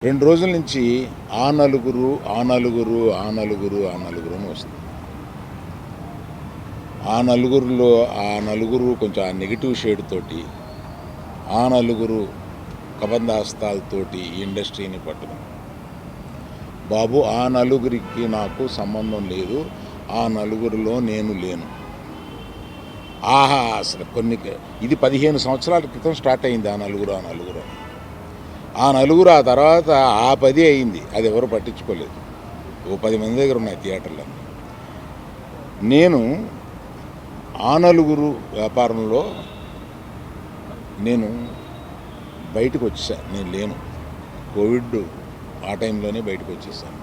2 రోజుల నుంచి ఆ నలుగురు అని వస్తుంది. ఆ నలుగురు కొంచెం ఆ నెగిటివ్ షేడ్ తోటి, ఆ నలుగురు కబంధాస్తాలతోటి ఈ ఇండస్ట్రీని పట్టుకుని, బాబు ఆ నలుగురికి నాకు సంబంధం లేదు, ఆ నలుగురిలో నేను లేను. అసలు ఇది 15 సంవత్సరాల క్రితం స్టార్ట్ అయింది ఆ నలుగురు ఆ తర్వాత ఆ 10 అయింది. అది ఎవరు పట్టించుకోలేదు. ఓ 10 మంది దగ్గర ఉన్నాయి థియేటర్లు. నేను ఆ నలుగురు వ్యాపారంలో నేను బయటకు వచ్చేసాను. నేను లేను. కోవిడ్ ఆ టైంలోనే బయటకు వచ్చేసాను.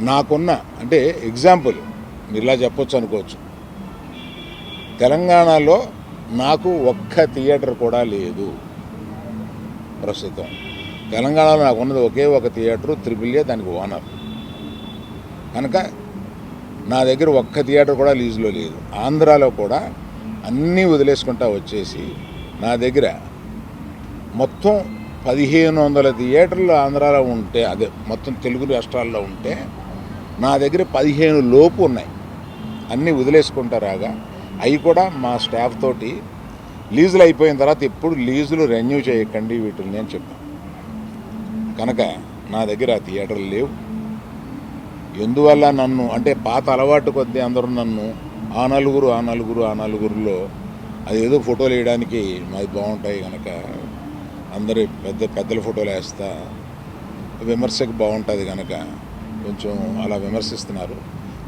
నాకున్న అంటే ఎగ్జాంపుల్ మీరు ఇలా చెప్పొచ్చు అనుకోవచ్చు, తెలంగాణలో నాకు ఒక్క థియేటర్ కూడా లేదు. ప్రస్తుతం తెలంగాణలో నాకు ఉన్నది ఒకే ఒక థియేటరు, త్రిబుల్ ఏ, దానికి ఓనర్. కనుక నా దగ్గర ఒక్క థియేటర్ కూడా లీజులో లేదు. ఆంధ్రాలో కూడా అన్నీ వదిలేసుకుంటా వచ్చేసి నా దగ్గర మొత్తం 1500 థియేటర్లు ఆంధ్రాలో ఉంటే, అదే మొత్తం తెలుగు రాష్ట్రాల్లో ఉంటే నా దగ్గర 15 లోపు ఉన్నాయి. అన్నీ వదిలేసుకుంటారాగా అవి కూడా మా స్టాఫ్ తోటి లీజులు అయిపోయిన తర్వాత ఎప్పుడు లీజులు రెన్యూ చేయకండి వీటిని అని చెప్పాను. కనుక నా దగ్గర ఆ థియేటర్లు లేవు. ఎందువల్ల నన్ను అంటే పాత అలవాటు కొద్దీ అందరూ నన్ను ఆ నలుగురులో అది ఏదో ఫోటోలు వేయడానికి మాది బాగుంటాయి కనుక అందరి పెద్దల ఫోటోలు వేస్తా, విమర్శకు బాగుంటుంది కనుక కొంచెం అలా విమర్శిస్తున్నారు.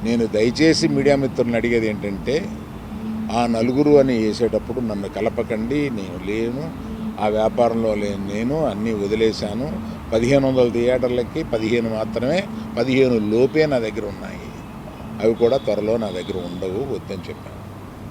నేను దయచేసి మీడియా మిత్రులను అడిగేది ఏంటంటే, ఆ నలుగురు అని వేసేటప్పుడు నన్ను కలపకండి. నేను లేను, ఆ వ్యాపారంలో లేను. నేను అన్నీ వదిలేశాను. 1500 థియేటర్లకి 15 మాత్రమే, 15 లోపే నా దగ్గర ఉన్నాయి. అవి కూడా త్వరలో నా దగ్గర ఉండవు, వద్దని చెప్పాను.